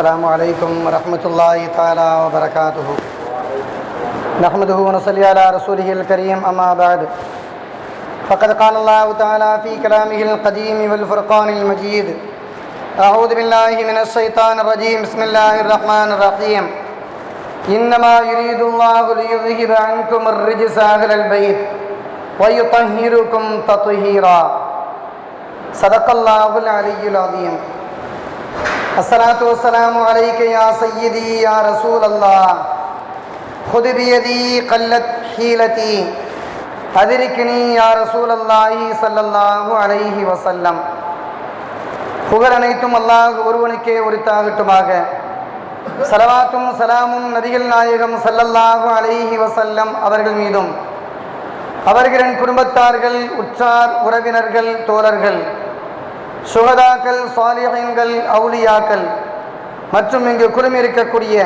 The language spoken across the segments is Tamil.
السلام عليكم ورحمة الله تعالى وبركاته. نحمده ونصلي على رسوله الكريم. أما بعد، فقد قال الله تعالى في كلامه القديم والفرقان المجيد: أعوذ بالله من الشيطان الرجيم. بسم الله الرحمن الرحيم. إنما يريد الله ليذهب عنكم الرجس أهل البيت ويطهركم تطهيرا. صدق الله العلي العظيم. الصلاة والسلام عليك يا سيدي يا رسول الله. خذ بيدي قلت حيلتي أدركني يا رسول الله صلى الله عليه وسلم. புகழ் அனைத்தும் அல்லாஹ் ஒருவனுக்கே உரித்தாகட்டுமாக. ஸலவாத்தும் சலாமும் நபிகள் நாயகம் ஸல்லல்லாஹு அலைஹி வஸல்லம் அவர்கள் மீதும், அவர்களின் குடும்பத்தார்கள், உற்றார் உறவினர்கள், தோழர்கள், சுஹதாக்கள், சாலிஹீன்கள், அவுலியாக்கள் மற்றும் இங்கு குழுமியிருக்கக்கூடிய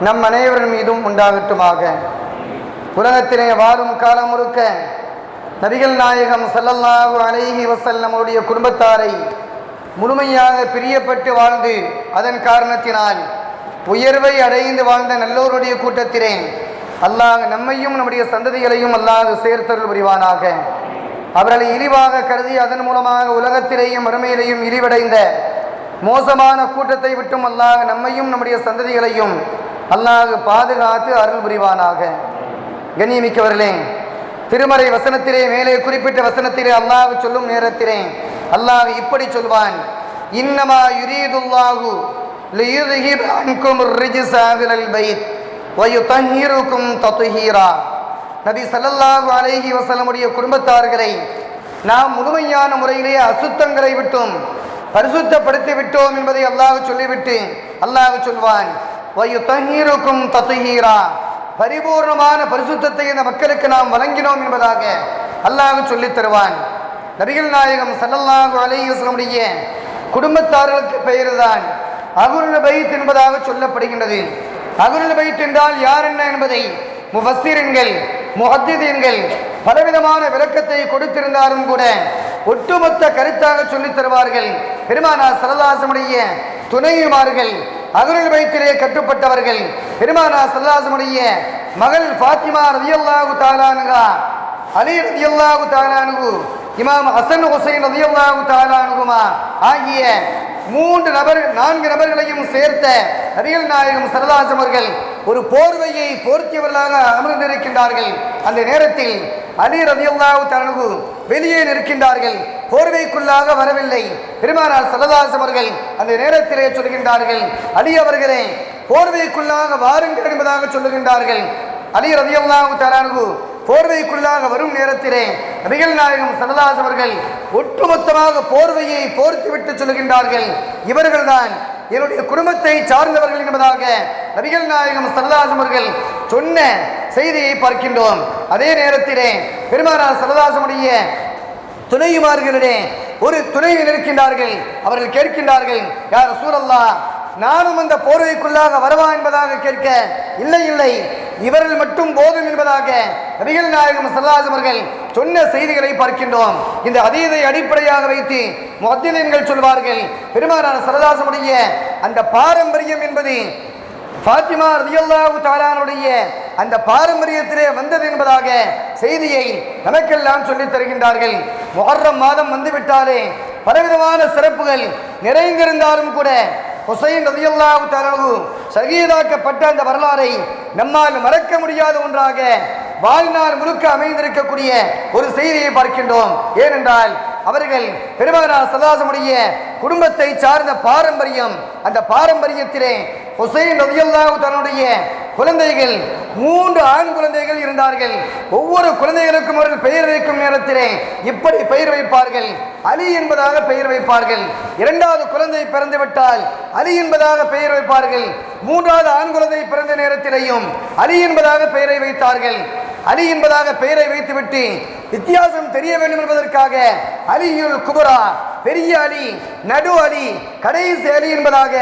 நம் அனைவரின் மீதும் உண்டாகட்டுமாக. உலகத்திலே வாழும் காலம் முழுக்க நபிகள் நாயகம் ஸல்லல்லாஹு அலைஹி வஸல்லம் அவருடைய குடும்பத்தாரை முழுமையாக பிரியப்பட்டு வாழ்ந்து அதன் காரணத்தினால் உயர்வை அடைந்து வாழ்ந்த நல்லோருடைய கூட்டத்திலே அல்லாஹ் நம்மையும் நம்முடைய சந்ததிகளையும் அல்லாஹ் சேர்த்தருள் புரிவானாக. அவர்களை இழிவாக கருதி அதன் மூலமாக உலகத்திலேயும் மறுமையிலேயும் இழிவடைந்த மோசமான கூட்டத்தை விட்டும் அல்லாஹ் நம்மையும் நம்முடைய சந்ததிகளையும் அல்லாஹ் பாதுகாத்து அருள் புரிவானாக. கண்ணியமிக்கவர்களே, திருமறை வசனத்திலே மேலே குறிப்பிட்ட வசனத்திலே அல்லாஹ் சொல்லும் நேரத்திலே அல்லாஹ் இப்படி சொல்வான்: இன்னமா யுரீதுல்லாஹு லியுذஹிப அன்கும் الرجس أهل البيت ويطهركم تطهيرا. நபி ஸல்லல்லாஹு அலைஹி வஸல்லமுடைய குடும்பத்தார்களை நாம் முழுமையான முறையிலே அசுத்தங்களை விட்டும் பரிசுத்தப்படுத்தி விட்டோம் என்பதை அல்லாஹ் சொல்லிவிட்டு அல்லாஹ் சொல்வான்: வயுதஹீருக்கும் தத்ஹீரா. பரிபூர்ணமான பரிசுத்தத்தை இந்த மக்களுக்கு நாம் வழங்கினோம் என்பதாக அல்லாஹ் சொல்லித் தருவான். நபிகள் நாயகம் ஸல்லல்லாஹு அலைஹி வஸல்லமுடைய குடும்பத்தார்களுக்கு பெயர்தான் அஹ்லுல் பைத் என்பதாக சொல்லப்படுகின்றது. அஹ்லுல் பைத் என்றால் யார் என்ன என்பதை முஃபஸ்ஸிரீன்கள், முஹத்திதீன்கள் பலவிதமான விளக்கத்தை கொடுத்திருந்தாலும் கூட ஒட்டுமொத்த கருத்தாக சொல்லித் தருவார்கள். பெருமானார் ஸல்லல்லாஹு அலைஹி வஸல்லம் துணைவிமார்கள், அஹ்லுல் பைத்திலே கட்டுப்பட்டவர்கள். பெருமானார் ஸல்லல்லாஹு அலைஹி வஸல்லம் மகள் ஃபாத்திமா ரலியல்லாஹு தஆலா அன்ஹா, அலி ரலியல்லாஹு தஆலா அன்ஹு, இமாம் ஹசன் ஹுசைன் ரலியல்லாஹு தஆலா அன்ஹுமா ஆகிய 4 நபர்களையும் சேர்த்த நபிகள் நாயகம் ஸல்லல்லாஹு அலைஹி வஸல்லம் அவர்கள் ஒரு போர்வையை போர்த்தியவர்களாக அமர்ந்திருக்கின்றார்கள். அந்த நேரத்தில் அலி ரலியல்லாஹு தஆலா அன்ஹு வெளியே நிற்கின்றார்கள், போர்வைக்குள்ளாக வரவில்லை. பெருமானார் ஸல்லல்லாஹு அலைஹி வஸல்லம் அவர்கள் அந்த நேரத்திலே சொல்கின்றார்கள்: அலி அவர்களே, போர்வைக்குள்ளாக வாருங்கள் என்பதாக சொல்லுகின்றார்கள். அலி ரலியல்லாஹு தஆலா அன்ஹு போர்வைக்குள்ளாக வரும் நேரத்திலே நபிகள் நாயகம் ஸல்லல்லாஹு அலைஹி வஸல்லம் அவர்கள் ஒட்டுமொத்தமாக போர்வையை போர்த்திவிட்டு சொல்கின்றார்கள்: இவர்கள்தான் என்னுடைய குடும்பத்தை சார்ந்தவர்கள் என்பதாக நபிகள் நாயகம் ஸல்லல்லாஹு அலைஹி வஸல்லம் அவர்கள் சொன்ன செய்தியை பார்க்கின்றோம். அதே நேரத்திலே பெருமானார் ஸல்லல்லாஹு அலைஹி வஸல்லம் துணைவிமார்களிடையே ஒரு துணைவி இருக்கின்றார்கள். அவர்கள் கேட்கின்றார்கள்: யா ரசூலல்லாஹ், நானும் அந்த போர்வைக்குள்ளாக வரவா என்பதாக கேட்க, இல்லை இல்லை, இவர்கள் மட்டும் போதும் என்பதாக நபிகள் நாயகம் ஸல்லல்லாஹு அலைஹி வஸல்லம் அவர்கள் சொன்ன செய்திகளை பார்க்கின்றோம். இந்த ஹதீஸை அடிப்படையாக வைத்து முஹத்திதீன்கள் சொல்வார்கள், பெருமானார் ஸல்லல்லாஹு அலைஹி வஸல்லம் அந்த பாரம்பரியம் என்பது ஃபாத்திமா ரலியல்லாஹு தஆலா அன்ஹுடைய அந்த பாரம்பரியத்திலே வந்தது என்பதாக செய்தியை நமக்கெல்லாம் சொல்லித் தருகின்றார்கள். முஹர்ரம் மாதம் வந்துவிட்டாலே பலவிதமான சிறப்புகள் நிறைந்திருந்தாலும் கூட ஹுசைன் ரலியல்லாஹு தஆலா அன்ஹு ஷஹீதாக்கப்பட்ட அந்த வரலாறை நம்மால் மறக்க முடியாத ஒன்றாக வாழ்நாள் முழுக்க அமைந்திருக்கக்கூடிய ஒரு செய்தியை பார்க்கின்றோம். ஏனென்றால் அவர்கள் பெருமானார் ஸல்லல்லாஹு அலைஹி வஸல்லம் குடும்பத்தை சார்ந்த பாரம்பரியம், அந்த பாரம்பரியத்திலே ஹுசைன் ரலியல்லாஹு தஆலா அன்ஹுடைய குழந்தைகள் 3 ஆண் குழந்தைகள் இருந்தார்கள். ஒவ்வொரு குழந்தைகளுக்கும் அவர்கள் பெயர் வைக்கும் நேரத்திலே இப்படி பெயர் வைப்பார்கள்: அலி என்பதாக பெயர் வைப்பார்கள். 2வது குழந்தை பிறந்துவிட்டால் அலி என்பதாக பெயர் வைப்பார்கள். 3வது ஆண் குழந்தை பிறந்த நேரத்திலேயும் அலி என்பதாக பெயரை வைத்தார்கள். அலி என்பதாக பெயரை வைத்துவிட்டு வித்தியாசம் தெரிய வேண்டும் என்பதற்காக அலியுல் குபரா, பெரிய அலி, நடு அலி, கடைசி அலி என்பதாக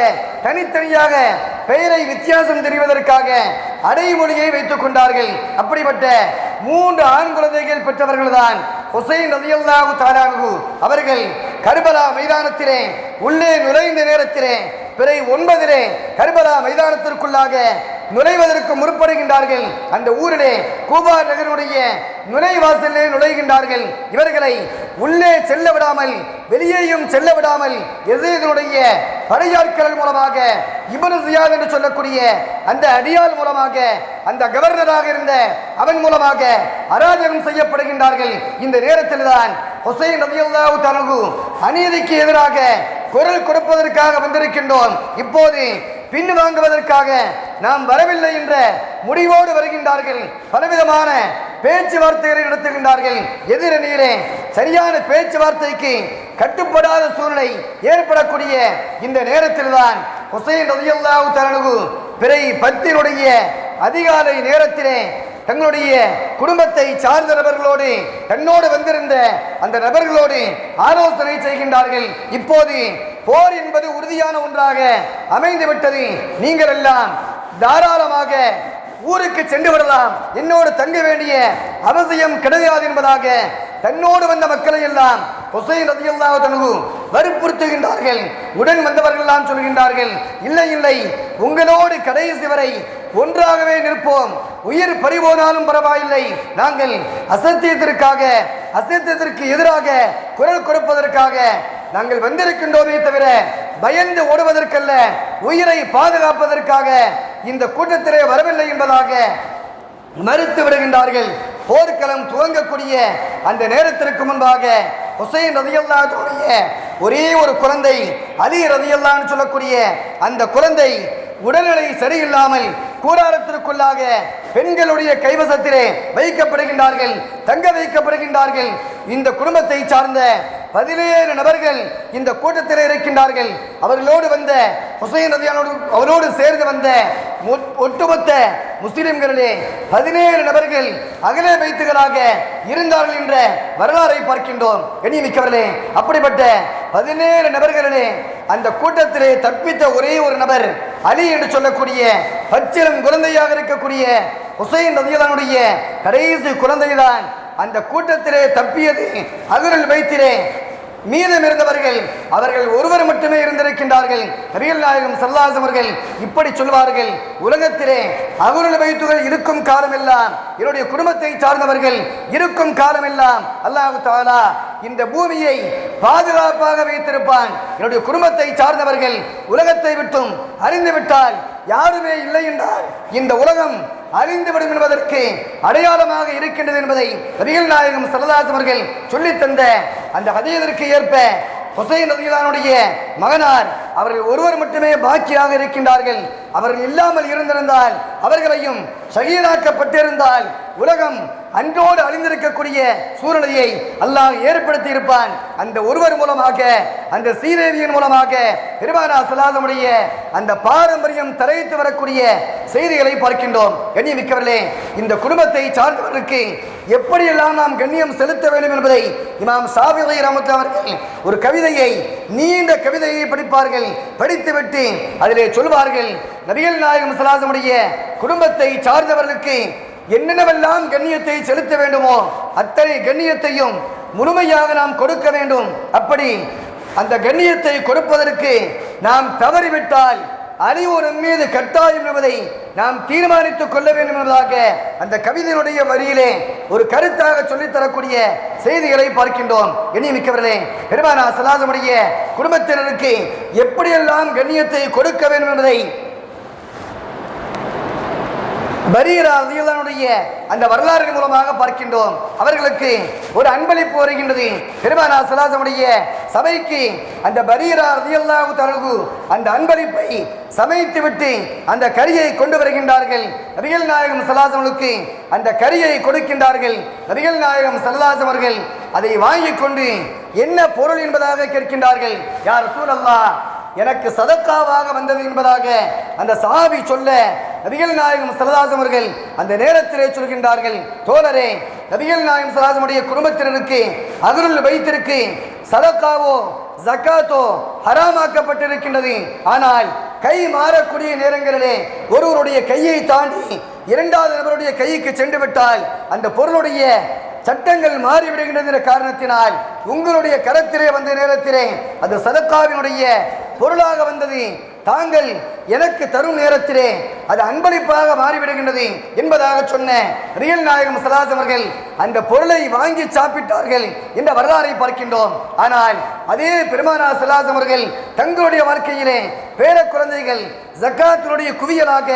தனித்தனியாக பெயரை வித்தியாசம் தெரிவதற்காக அடைமொழியை வைத்துக் கொண்டார்கள். அப்படிப்பட்ட 3 ஆண் குழந்தைகள் பெற்றவர்கள் தான் ஹுசைன் ரலியல்லாஹு தஆலா அன்ஹு அவர்கள். கர்பலா மைதானத்திலே உள்ளே நுழைந்த நேரத்திலே பிறை 9 கர்பலா மைதானத்திற்குள்ளாக நுழைவதற்கு முற்படுகின்றார்கள். அந்த ஊரிலே கூபா நகருடைய நுழைவாசலே நுழைகின்றார்கள். இவர்களை உள்ளே செல்ல விடாமல் வெளியேயும் செல்ல விடாமல் யஸீதுடைய படையாட்கள் மூலமாக இப்னு ஜியாத் என்று சொல்லக்கூடிய அந்த அடியால் மூலமாக அந்த கவர்னராக இருந்த அவன் மூலமாக அராஜகம் செய்யப்படுகின்றார்கள். இந்த நேரத்தில் தான் ஹுசைன் ரலியல்லாஹு தஆலா அநீதிக்கு எதிராக குரல் கொடுப்பதற்காக வந்திருக்கின்றோம், இப்போது பின் வாங்குவதற்காக நாம் வரவில்லை என்ற முடிவோடு வருகின்றார்கள். பலவிதமான பேச்சுவார்த்தைகளை நடத்துகின்றார்கள். எதிரணியிலே சரியான பேச்சுவார்த்தைக்கு கட்டுப்படாத சூழ்நிலை ஏற்படக்கூடிய இந்த நேரத்தில் தான் ஹுசைன் ரலியல்லாஹு தஆலா பிறை 10 அதிகாலை நேரத்திலே தங்களுடைய குடும்பத்தை சார்ந்த நபர்களோடு தன்னோடு வந்திருந்த அந்த நபர்களோடு ஆலோசனை செய்கின்றார்கள். இப்போது போர் என்பது உறுதியான ஒன்றாக அமைந்துவிட்டது, நீங்கள் எல்லாம் தாராளமாக ஊருக்கு சென்று விடலாம், என்னோடு தங்க வேண்டிய அவசியம் கிடையாது என்பதாக தன்னோடு வந்த மக்களை எல்லாம் ஹுசைன் ரலியல்லாஹு தஆலா வற்புறுத்துகின்றார்கள். உடன் வந்தவர்கள் எல்லாம் சொல்கின்றார்கள், இல்லை இல்லை, உங்களோடு கடைசி வரை ஒன்றாகவே நிற்போம், உயிர் பறிபோனாலும் பரவாயில்லை, நாங்கள் அசத்தியத்திற்கு எதிராக குரல் கொடுப்பதற்காக நாங்கள் வந்திருக்கின்றோமே தவிர பயந்து ஓடுவதற்கல்ல, உயிரை பாதுகாப்பதற்காக இந்த கூட்டத்திலே வரவில்லை என்பதாக மறுத்து விடுகின்றார்கள். போர்க்களம் துவங்கக்கூடிய அந்த நேரத்திற்கு முன்பாக ஹுசைன் ரலியல்லாஹு ஒரே ஒரு குழந்தை அலி ரலியல்லாஹு சொல்லக்கூடிய அந்த குழந்தை உடல்நிலை சரியில்லாமல் கூடாரத்திற்குள்ளாக பெண்களுடைய கைவசத்திலே வைக்கப்படுகின்றார்கள், தங்க வைக்கப்படுகின்றார்கள். இந்த குடும்பத்தை சார்ந்த 17 நபர்கள் இந்த கூட்டத்தில் இருக்கின்றார்கள். அவர்களோடு வந்த ஹுசைன் ரலியல்லாஹு அவரோடு சேர்ந்து வந்த ஒட்டுமொத்த முஸ்லிம்களிலே 17 நபர்கள் அகலே வைத்துகளாக இருந்தார்கள் என்ற வரலாறை பார்க்கின்றோம். எண்ணிமிக்கவர்களே, அப்படிப்பட்ட 17 நபர்களிலே அந்த கூட்டத்திலே தப்பித்த ஒரே ஒரு நபர் அலி என்று சொல்லக்கூடிய பச்சிலம் குழந்தையாக இருக்கக்கூடிய ஹுசைன் ரலியல்லாஹு கடைசி குழந்தைதான். அந்த கூட்டத்திலே தப்பியது அகலுல் பைத்திலே மீதம் இருந்தவர்கள் அவர்கள் ஒருவர் மட்டுமே இருந்திருக்கின்றார்கள். நபிகள் நாயகம் ஸல்லல்லாஹு அலைஹி அவர்கள் இப்படி சொல்வார்கள், உலகத்திலே அகலுல் பைத்துகள் இருக்கும் காலமெல்லாம், என்னுடைய குடும்பத்தை சார்ந்தவர்கள் இருக்கும் காலமெல்லாம் அல்லாஹ் தஆலா இந்த பூமியை பாதுகாப்பாக வைத்திருப்பான். என்னுடைய குடும்பத்தை சார்ந்தவர்கள் உலகத்தை விட்டும் அறிந்து விட்டால், யாருமே இல்லை என்றால் இந்த உலகம் அழிந்துவிடும் என்பதற்கு அடையாளமாக இருக்கின்றது என்பதை நபிகள் நாயகம் ஸல்லல்லாஹு அலைஹி அவர்கள் சொல்லித் தந்த அந்த ஹதீஸிற்கு ஏற்ப ஹுசைன் ரலியல்லாஹு மகனார் அவர்கள் ஒருவர் மட்டுமே பாக்கியாக இருக்கின்றார்கள். அவர்கள் இல்லாமல் இருந்திருந்தால், அவர்களையும் ஷஹீதாக்கப்பட்டிருந்தால் உலகம் அன்றோடு அழிந்திருக்கக்கூடிய சூழ்நிலையை அல்லாஹ் ஏற்படுத்தி இருப்பான். அந்த ஒருவர் மூலமாக, அந்த சீதேவியின் மூலமாக பெருமானார் ஸல்லல்லாஹு அலைஹி அந்த பாரம்பரியம் தலைத்து வரக்கூடிய செய்திகளை பார்க்கின்றோம். கண்ணியமிக்கவர்களே, இந்த குடும்பத்தை சார்ந்தவர்களுக்கு எப்படியெல்லாம் நாம் கண்ணியம் செலுத்த வேண்டும் என்பதை இமாம் ஷாஃபிஈ ரஹ்மத்துல்லாஹி அவர்கள் ஒரு கவிதையை, நீண்ட கவிதையை படிப்பார்கள். படித்துவிட்டு அதிலே சொல்வார்கள், நபிகள் நாயகம் ஸல்லல்லாஹு அலைஹி குடும்பத்தை சார்ந்தவர்களுக்கு என்னென்னவெல்லாம் கண்ணியத்தை செலுத்த வேண்டுமோ அத்தனை கண்ணியத்தையும் முழுமையாக நாம் கொடுக்க வேண்டும். அப்படி அந்த கண்ணியத்தை கொடுப்பதற்கு நாம் தவறிவிட்டால் அழிவு மீது கட்டாயம் என்பதை நாம் தீர்மானித்துக் கொள்ள வேண்டும் என்பதாக அந்த கவிதையினுடைய வரியிலே ஒரு கருத்தாக சொல்லித்தரக்கூடிய செய்திகளை பார்க்கின்றோம். கண்ணியமிக்கவர்களே, பெருமானார் ஸல்லல்லாஹு அலைஹி குடும்பத்தினருக்கு எப்படியெல்லாம் கண்ணியத்தை கொடுக்க வேண்டும் என்பதை பரீரா ரலியல்லாஹு அந்த வரலாறு மூலமாக பார்க்கின்றோம். அவர்களுக்கு ஒரு அன்பளிப்பு வருகின்றது. பெருமானார் ஸல்லல்லாஹு அலைஹி சபைக்கு அந்த பரீரா ரலியல்லாஹு தஆலா அந்த அன்பளிப்பை சமைத்து விட்டு அந்த கரியை கொண்டு வருகின்றார்கள். நபிகள் நாயகம் ஸல்லல்லாஹு அலைஹி அந்த கரியை கொடுக்கின்றார்கள். நபிகள் நாயகம் ஸல்லல்லாஹு அவர்கள் அதை வாங்கிக் கொண்டு என்ன பொருள் என்பதாக கேட்கின்றார்கள். யா ரசூலல்லாஹ், எனக்கு சதக்காவாக வந்தது என்பதாக அந்த சஹாபி சொல்ல, நபிகள் நாயகம் ஸல்லல்லாஹு அவர்கள் அந்த நேரத்திலே சொல்கின்றார்கள், தோழரே, நபிகள் நாயகம் ஸல்லல்லாஹு அலைஹி குடும்பத்தினருக்கு அகலுல் பைத்திற்கு சதக்காவோ ஜகாத்தோ ஹராமாக்கப்பட்டிருக்கின்றது. ஆனால் கை மாறக்கூடிய நேரங்களிலே ஒருவருடைய கையை தாண்டி இரண்டாவது நபருடைய கைக்கு சென்று விட்டால் அந்த பொருளுடைய சட்டங்கள் மாறிவிடுகின்றது என்ற காரணத்தினால் உங்களுடைய கரத்திலே வந்த நேரத்திலே அது சதக்காவினுடைய பொருளாக வந்தது, தாங்கள் எனக்கு தரும் நேரத்திலே அது அன்பளிப்பாக மாறிவிடுகின்றது என்பதாக சொன்ன ரியல் நாயகம் ஸல்லல்லாஹு அவர்கள் அந்த பொருளை வாங்கி சாப்பிட்டார்கள் என்ற வரலாறை பார்க்கின்றோம். ஆனால் அதே பெருமானார் ஸல்லல்லாஹு அவர்கள் தங்களுடைய வாழ்க்கையிலே பேர குழந்தைகள் ஜக்காத்தினுடைய குவியலாக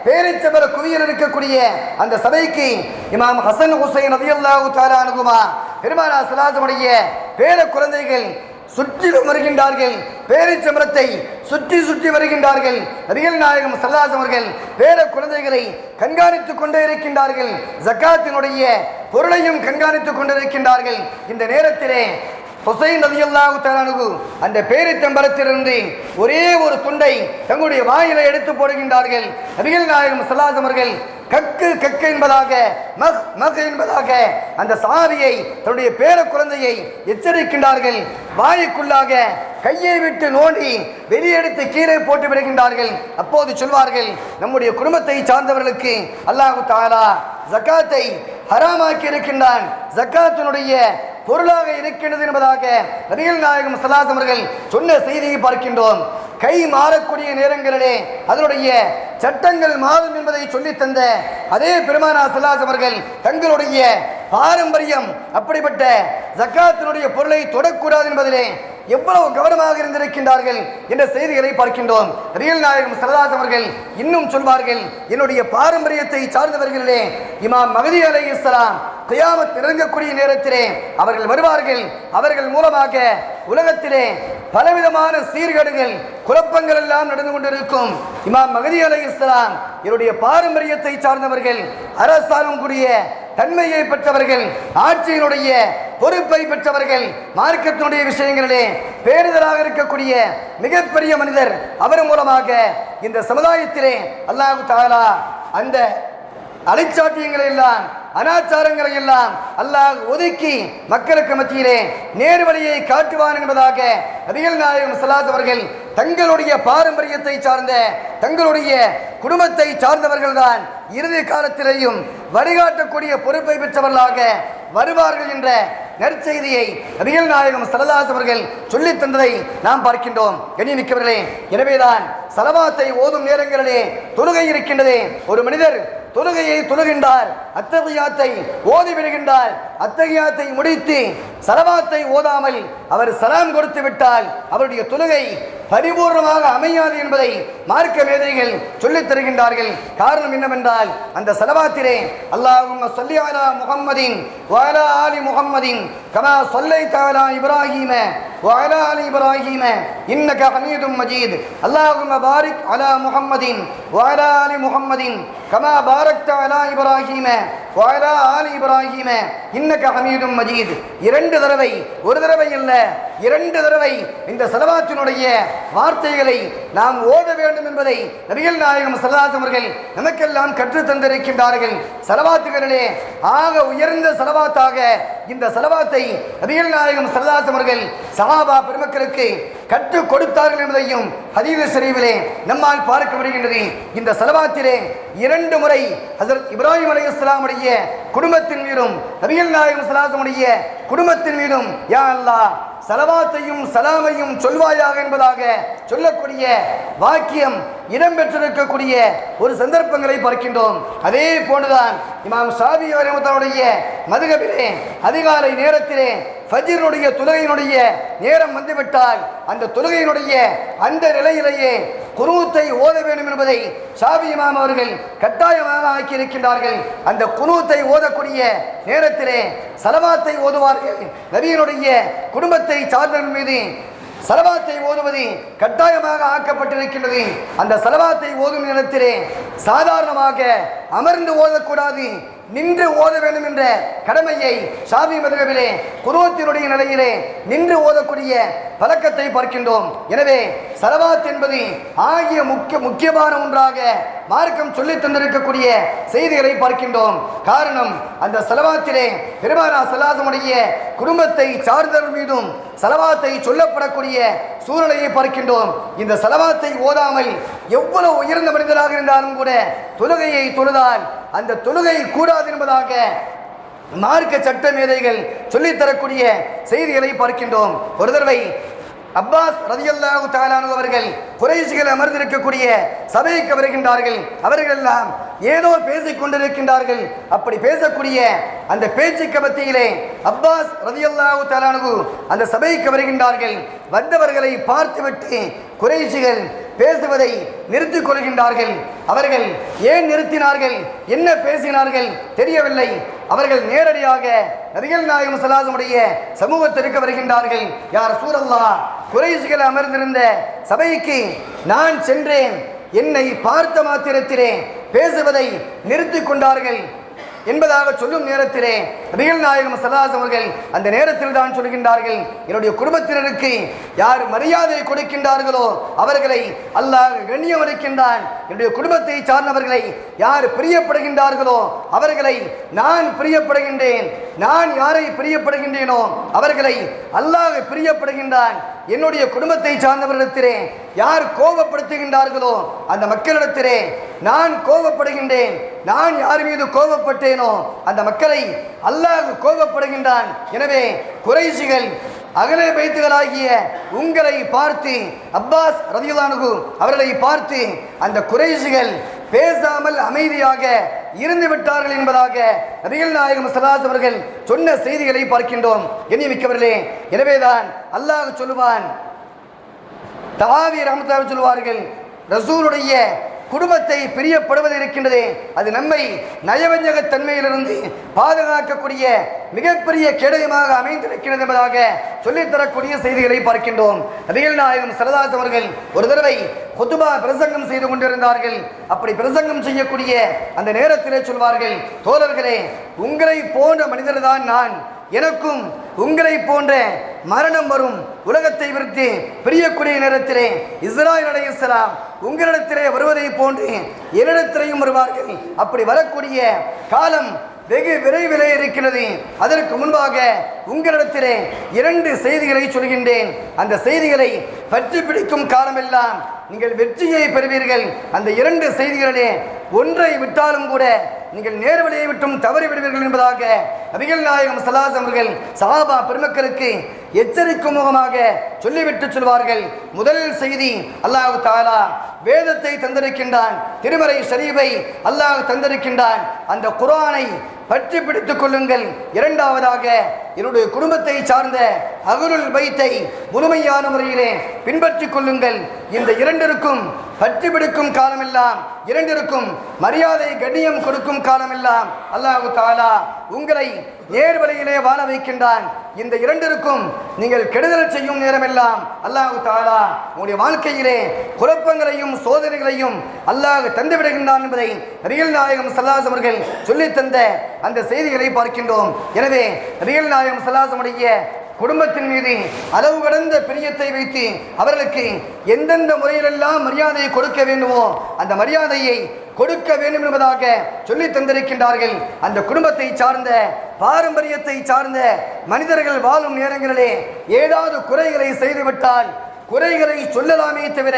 பேரிச்சம்பர குவியல் இருக்கக்கூடிய அந்த சபைக்கு இமாம் ஹசன் ஹுசைன் ரலியல்லாஹு தஆலா அன்ஹுமா பெருமானார் ஸல்லல்லாஹு அலைஹி பேர குழந்தைகள் சுற்றி வருகின்றார்கள். பேரிச்சம்பரத்தை சுற்றி சுற்றி வருகின்றார்கள். நபிகள் நாயகம் ஸல்லல்லாஹு அவர்கள் பேர குழந்தைகளை கண்காணித்துக் கொண்டே இருக்கின்றார்கள். ஜக்காத்தினுடைய பொருளையும் கண்காணித்துக் கொண்டிருக்கின்றார்கள். இந்த நேரத்திலே ஹுசைன் ரலியல்லாஹு தஆலா அன்ஹு அந்த பேரிச்சம்பரத்திலிருந்து ஒரே ஒரு துண்டை தங்களுடைய வாயிலை எடுத்து போடுகின்றார்கள். நபிகள் நாயகம் ஸல்லல்லாஹு அவர்கள் கக்கு கக்கு என்பதாக மக் மக் என்பதாக அந்த சாவியை தன்னுடைய பேர குழந்தையை எச்சரிக்கின்றார்கள். வாய்க்குள்ளாக கையை விட்டு நோண்டி வெளியெடுத்து கீழே போட்டு விடுகின்றார்கள். அப்போது சொல்வார்கள், நம்முடைய குடும்பத்தை சார்ந்தவர்களுக்கு அல்லாஹு தஆலா ஜக்காத்தை ஹராமாக்கி இருக்கின்றான், ஜக்காத்தினுடைய பொருளாக இருக்கின்றது என்பதாக நபிகள் நாயகம் ஸல்லல்லாஹு அவர்கள் சொன்ன செய்தியை பார்க்கின்றோம். கை மாறக்கூடிய நேரங்களிலே அதனுடைய சட்டங்கள் மாறும் என்பதை சொல்லி தந்த அதே பெருமானார் ஸல்லல்லாஹு அவர்கள் தங்களுடைய பாரம்பரியம் அப்படிப்பட்ட ஜக்காத்தினுடைய பொருளை தொடக்கூடாது என்பதிலே எவ்வளவு கவனமாக இருந்திருக்கின்றார்கள் என்ற செய்திகளை பார்க்கின்றோம். ரியல் நாயகம் ஸல்லல்லாஹு அவர்கள் இன்னும் சொல்வார்கள், என்னுடைய பாரம்பரியத்தை சார்ந்தவர்களிலே இமாம் மஹ்தி அலைஹிஸ்ஸலாம் கியாமத் நெருங்கக்கூடிய நேரத்திலே அவர்கள் வருவார்கள். அவர்கள் மூலமாக உலகத்திலே பலவிதமான சீர்கேடுகள் குழப்பங்கள் எல்லாம் நடந்து கொண்டிருக்கும். இமாம் மஹ்தி அலைஹிஸ்ஸலாம் என்னுடைய பாரம்பரியத்தை சார்ந்தவர்கள், அரசாங்கக்கூடிய தன்மையை பெற்றவர்கள், ஆட்சியினுடைய பொறுப்பை பெற்றவர்கள், மார்க்கத்தினுடைய விஷயங்களிலே பேருதலாக இருக்கக்கூடிய மிகப்பெரிய மனிதர். அவர் மூலமாக இந்த சமுதாயத்திலே அல்லாஹ் தஆலா அந்த அலைச்சாட்டியங்களை எல்லாம் அனாச்சாரங்களை எல்லாம் அல்லாஹ் ஒதுக்கி மக்களுக்கு மத்தியிலே நேர்வழியை காட்டுவான் என்பதாக நபிகள் நாயகம் ஸல்லல்லாஹு அவர்கள் தங்களுடைய பாரம்பரியத்தை சார்ந்த தங்களுடைய குடும்பத்தை சார்ந்தவர்கள் தான் இறுதி காலத்திலேயும் வழிகாட்டக்கூடிய பொறுப்பை பெற்றவர்களாக வருவார்கள் என்ற நற்செய்தியை நபிகள் நாயகம் ஸல்லல்லாஹு அவர்கள் சொல்லி தந்ததை நாம் பார்க்கின்றோம். கண்ணியமிக்கவர்களே, எனவேதான் ஸலவாத்தை ஓதும் நேரங்களிலே தொழுகை இருக்கின்றது. ஒரு மனிதர் தொழுகையை தொழுகின்றார், அத்தகியாத்தை ஓதி விடுகின்றார். அத்தகியாத்தை முடித்து ஸலவாத்தை ஓதாமல் அவர் சலாம் கொடுத்து விட்டால் அவருடைய தொழுகை பரிபூர்ணமாக அமையாது என்பதை மார்க்க மேதைகள் சொல்லித் தருகின்றார்கள். காரணம் என்னவென்றால் அந்த ஸலவாத்திலே அல்லாஹும்ம ஸல்லி அலா முஹம்மதின் வ அலா ஆலி முஹம்மதின் கமா ஸல்லைத அலா இப்ராஹீம வ அலா ஆலி இப்ராஹீம இன்னக ஹமீதும் மஜீத் அல்லாஹும்ம பாரிக் அலா முஹம்மதின் வ அலா ஆலி முஹம்மதின் கமா பாரக்த அலா இப்ராஹீம வ அலா ஆலி இப்ராஹீம இன்னக ஹமீதும் மஜீத். இரண்டு தடவை, ஒரு தடவை அல்ல, இரண்டு தடவை இந்த ஸலவாத்தினுடைய வார்த்தைகளை நாம் ஓத வேண்டும் என்பதை நபிகள் நாயகம் ஸல்லல்லாஹு அவர்கள் நமக்கெல்லாம் கற்றுத் தந்திருக்கின்றார்கள். ஸலவாத்துகளிலே ஆக உயர்ந்த ஸலவாத்தாக இந்த ஸலவாத்தை நபிகள் நாயகம் ஸல்லல்லாஹு அவர்கள் சஹாபா பெருமக்களுக்கு கற்றுக் கொடுத்தார்கள் என்பதையும் ஹதீஸ் ஷரீஃபிலே நம்மால் பார்க்க முடிகின்றது. இந்த ஸலவாத்திலே இரண்டு முறை ஹஜ்ரத் இப்ராஹிம் அலைஹிஸ்ஸலாம் உடைய குடும்பத்தின் மீதும் நபிகள் நாயகம் ஸல்லல்லாஹு உடைய குடும்பத்தின் மீதும் யா அல்லாஹ் ஸலவாத்தையும் சலாமையும் சொல்வாயாக என்பதாக சொல்லக்கூடிய வாக்கியம் இடம்பெற்றிருக்கக்கூடிய ஒரு சந்தர்ப்பங்களை பார்க்கின்றோம். அதே போன்றுதான் இமாம் ஷாஃபி ரஹ்மத்துல்லாஹி மதுஹபிலே அதிகாலை நேரத்திலே ஃபஜ்ருடைய தொழுகையினுடைய நேரம் வந்துவிட்டால் அந்த தொழுகையினுடைய அந்த நிலையிலேயே குனூத்தை ஓத வேண்டும் என்பதை ஷாஃபி இமாம் அவர்கள் கட்டாயமாக ஆக்கியிருக்கின்றார்கள். அந்த குனூத்தை ஓதக்கூடிய நேரத்திலே ஸலவாத்தை ஓதுவார்கள். நபியினுடைய குடும்பத்தை சார்ந்தவர்கள் மீது ஸலவாத்தை ஓதுவது கட்டாயமாக ஆக்கப்பட்டிருக்கின்றது. அந்த ஸலவாத்தை ஓதும் நேரத்திலே சாதாரணமாக அமர்ந்து ஓதக்கூடாது, நின்று ஓத வேண்டும் என்ற கடமையை ஷாஃபி மதுஹபிலே குனூத்தினுடைய நிலையிலே நின்று ஓதக்கூடிய பழக்கத்தை பார்க்கின்றோம். எனவே ஸலவாத் என்பது ஆகிய முக்கியமான ஒன்றாக மார்க்கம் சொல்லித் தந்திருக்கக்கூடிய செய்திகளை பார்க்கின்றோம். காரணம், அந்த ஸலவாத்திலே பெருமானார் ஸல்லல்லாஹு அலைஹி குடும்பத்தை சார்ந்தவர்கள் மீதும் ஸலவாத்தை சொல்லப்படக்கூடிய சூழ்நிலையை பார்க்கின்றோம். இந்த ஸலவாத்தை ஓதாமல் எவ்வளவு உயர்ந்த மனிதராக இருந்தாலும் கூட தொழுகையை தொழுதால் அந்த தொழுகை கூடாது என்பதாக மார்க்க சட்ட மேதைகள் சொல்லித்தரக்கூடிய செய்திகளை பார்க்கின்றோம். ஒரு தடவை அப்பாஸ் ரலியல்லாஹு தஆலா அன்ஹு அவர்கள் குறைஷிகள் அமர்ந்திருக்கக்கூடிய சபைக்கு வருகின்றார்கள். அவர்கள் எல்லாம் ஏதோ பேசிக் கொண்டிருக்கின்றார்கள். அப்படி பேசக்கூடிய அந்த பேச்சுக்கு மத்தியிலே அப்பாஸ் ரலியல்லாஹு தஆலா அன்ஹு அந்த சபைக்கு வருகின்றார்கள். வந்தவர்களை பார்த்துவிட்டு குறைஷிகள் பேசுவதை நிறுத்திக் கொள்கின்றார்கள். அவர்கள் ஏன் நிறுத்தினார்கள், என்ன பேசினார்கள் தெரியவில்லை. அவர்கள் நேரடியாக நபிகள் நாயகம் ஸல்லல்லாஹு அலைஹி வஸல்லம் சமூகத்திற்கு வருகின்றார்கள். யா ரசூலல்லாஹ், குறைஷிகள் அமர்ந்திருந்த சபைக்கு நான் சென்றேன். என்னை பார்த்த மாத்திரத்திலே பேசுவதை நிறுத்திக் கொண்டார்கள் என்பதாக சொல்லும் நேரத்திலே நபிகள் நாயகம் ஸல்லல்லாஹு அலைஹி வஸல்லம் அவர்கள் அந்த நேரத்தில் தான் சொல்கின்றார்கள், என்னுடைய குடும்பத்தினருக்கு யார் மரியாதை கொடுக்கின்றார்களோ அவர்களை அல்லாஹ் கண்ணியம் அளிக்கின்றான். என்னுடைய குடும்பத்தை சார்ந்தவர்களை யார் பிரியப்படுகின்றார்களோ அவர்களை நான் பிரியப்படுகின்றேன். நான் யாரை பிரியப்படுகின்றேனோ அவர்களை அல்லாஹ் பிரியப்படுகின்றான். என்னுடைய குடும்பத்தை சார்ந்தவர்களிடத்திலே யார் கோபப்படுத்துகின்றார்களோ அந்த மக்களிடத்திலே நான் கோபப்படுகின்றேன். நான் யார் மீது கோபப்பட்டேனோ அந்த மக்களை அல்லாஹ் கோபப்படுகின்றான். எனவே குறைஷிகள் அகலே பைத்துகளாகிய உங்களை பார்த்து, அப்பாஸ் ரலியல்லாஹு அன்ஹு அவர்களை பார்த்து அந்த குறைஷிகள் பேசாமல் அமைதியாக இருந்து விட்டார்கள் என்பதாக நபிகள் நாயகம் ஸல்லல்லாஹு அலைஹி வஸல்லம் அவர்கள் சொன்ன செய்திகளை பார்க்கின்றோம். எண்ணிமிக்கவர்களே, எனவேதான் அல்லாஹ் சொல்லுவான், தாவி ரஹ்மத்துல்லாஹி சொல்வார்கள், ரசூலுடைய குடும்பத்தை பிரியப்படுவது இருக்கின்றதே அது நம்மை நயவஞ்சக தன்மையிலிருந்து பாதுகாக்கக்கூடிய மிகப்பெரிய கேடயமாக அமைந்திருக்கிறது என்பதாக சொல்லித்தரக்கூடிய செய்திகளை பார்க்கின்றோம். நபிகள் நாயகம் ஸல்லல்லாஹு அலைஹி வஸல்லம் அவர்கள் ஒரு தடவை குதுபா பிரசங்கம் செய்து கொண்டிருந்தார்கள். அப்படி பிரசங்கம் செய்யக்கூடிய அந்த நேரத்திலே சொல்வார்கள், தோழர்களே, உங்களை போன்ற மனிதர் தான் நான். எனக்கும் உங்களை போன்ற மரணம் வரும். உலகத்தை விட்டு பிரியக்கூடிய நேரத்திலே இஸ்ராயீல் அலைஹிஸ்ஸலாம் உங்களிடத்திலே வருவதை போன்று என்னிடத்திலேயும் வருவார்கள். அப்படி வரக்கூடிய காலம் வெகு விரைவிலே இருக்கிறது. அதற்கு முன்பாக உங்களிடத்திலே 2 செய்திகளை சொல்கின்றேன். அந்த செய்திகளை பற்றி பிடிக்கும் காலமெல்லாம் நீங்கள் வெற்றியை பெறுவீர்கள். அந்த 2 செய்திகளிலே ஒன்றை விட்டாலும் கூட நீங்கள் நேர்வழியை விட்டும் தவறி விடுவீர்கள் என்பதாக நபிகள் நாயகம் ஸல்லல்லாஹு அலைஹி வஸல்லம் அவர்கள் சஹாபா பெருமக்களுக்கு எச்சரிக்கும் முகமாக சொல்லிவிட்டு சொல்வார்கள். முதல் செய்தி, அல்லாஹ் தஆலா வேதத்தை தந்திருக்கின்றான், திருமறை ஷரீஃபை அல்லாஹ் தந்திருக்கின்றான். அந்த குர்ஆனை பற்றி பிடித்துக் கொள்ளுங்கள். இரண்டாவதாக, என்னுடைய குடும்பத்தை சார்ந்த அஹ்லுல் பைத்தை முழுமையான முறையிலே பின்பற்றிக் கொள்ளுங்கள். இந்த 2க்கும் பற்றி பிடிக்கும் காலமெல்லாம், 2க்கும் மரியாதை கண்ணியம் கொடுக்கும் காலமெல்லாம் அல்லாஹ் தஆலா உங்களை நேர்வழியிலே வாழ வைக்கின்றான். இந்த 2க்கும் நீங்கள் கெடுதல் செய்யும் நேரமெல்லாம் அல்லாஹ் தஆலா உங்களுடைய வாழ்க்கையிலே குழப்பங்களையும் சோதனைகளையும் அல்லாஹ் தந்து விடுகின்றான் என்பதை நபிகள் நாயகம் ஸல்லல்லாஹு அலைஹி வஸல்லம் அவர்கள் சொல்லித் தந்த அந்த செய்திகளை பார்க்கின்றோம். எனவே நபிகள் நாயகம் ஸல்லல்லாஹு அலைஹி வஸல்லம் உடைய குடும்பத்தின் மீது அளவு கடந்த பிரியத்தை வைத்து அவர்களுக்கு எந்தெந்த முறையிலெல்லாம் மரியாதையை கொடுக்க வேண்டுமோ அந்த மரியாதையை கொடுக்க வேண்டும் என்பதாக சொல்லி தந்திருக்கின்றார்கள். அந்த குடும்பத்தை சார்ந்த பாரம்பரியத்தை சார்ந்த மனிதர்கள் வாழும் நேரங்களிலே ஏதாவது குறைகளை செய்துவிட்டால் குறைகளை சொல்லலாமே தவிர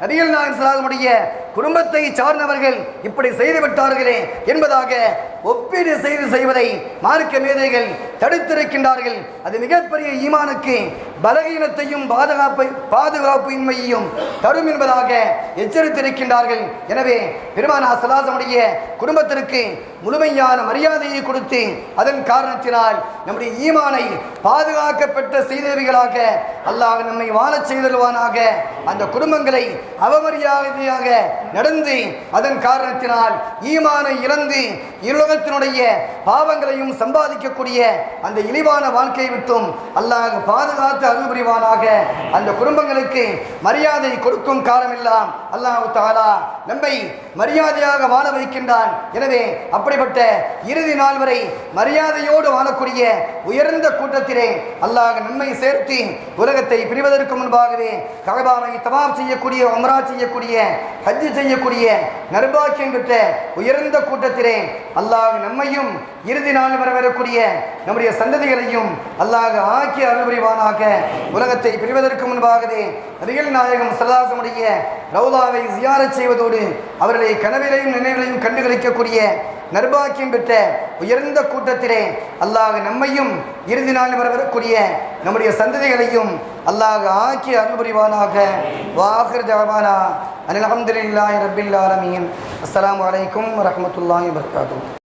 நபிகள் நாயகம் ஸல்லல்லாஹு அலைஹி வஸல்லம் குடும்பத்தை சார்ந்தவர்கள் இப்படி செய்துவிட்டார்களே என்பதாக ஒப்பீடு செய்வதை மார்க்க மேதைகள் தடுத்திருக்கின்றார்கள். அது மிகப்பெரிய ஈமானுக்கு பலகீனத்தையும் பாதுகாப்பின்மையையும் தரும் என்பதாக எச்சரித்திருக்கின்றார்கள். எனவே பெருமானார் ஸல்லல்லாஹு அலைஹி வஸல்லம் குடும்பத்திற்கு முழுமையான மரியாதையை கொடுத்து அதன் காரணத்தினால் நம்முடைய ஈமானை பாதுகாக்கப்பட்ட செய்தவைகளாக அல்லாஹ் நம்மை வாழச் செய்தல்வானாக. அந்த குடும்பங்களை அவமரியாதையாக நடந்து அதன் காரணத்தினால் ஈமானை இழந்து இருலகத்தினுடைய பாவங்களையும் சம்பாதிக்கக்கூடிய அந்த இழிவான வாழ்க்கையை விட்டும் அல்லாஹ் பாதுகாத்து அருள் புரிவானாக. அந்த குடும்பங்களுக்கு மரியாதை கொடுக்கும் காலமெல்லாம் அல்லாஹ் தஆலா நம்மை மரியாதையாக வாழ வைக்கின்றான். எனவே அப்படிப்பட்ட இறுதி நாள் வரை மரியாதையோடு வாழக்கூடிய உயர்ந்த கூட்டத்திலே அல்லாஹ் நம்மை சேர்த்து உலகத்தை பிரிவதற்கு முன்பாகவே கஅபாவை தவாப் செய்யக்கூடிய, உம்ரா செய்யக்கூடிய, ஹஜ் செய்யக்கூடிய நற்பாக்கியம் பெற்ற உயர்ந்த கூட்டத்திலே அல்லாஹ் நம்மையும் இறுதி நாள் வரக்கூடிய நம்முடைய சந்ததிகளையும் அல்லாஹ் ஆக்கி அருள் புரிவானாக. உலகத்தை பிரிவதற்கு முன்பாகவே நபிகள் நாயகம் ஸல்லல்லாஹு ரவுதாவை ஜியாரத் செய்வதோடு அவர்களை கனவிலையும் நினைவிலையும் கண்டுகளிக்கக்கூடிய நர்பாக்கியம் பெற்ற உயர்ந்த கூட்டத்திலே அல்லாஹ் நம்மையும் இறுதி நாள் வரக்கூடிய நம்முடைய சந்ததிகளையும் அல்லாஹ் ஆக்கி அருள் புரிவானாக. வாஹிர் தஅவானா அல்ஹம்துலில்லாஹி ரப்பில் ஆலமீன். அஸ்ஸலாமு அலைக்கும் வரஹ்மத்துல்லாஹி வபரகாத்துஹு.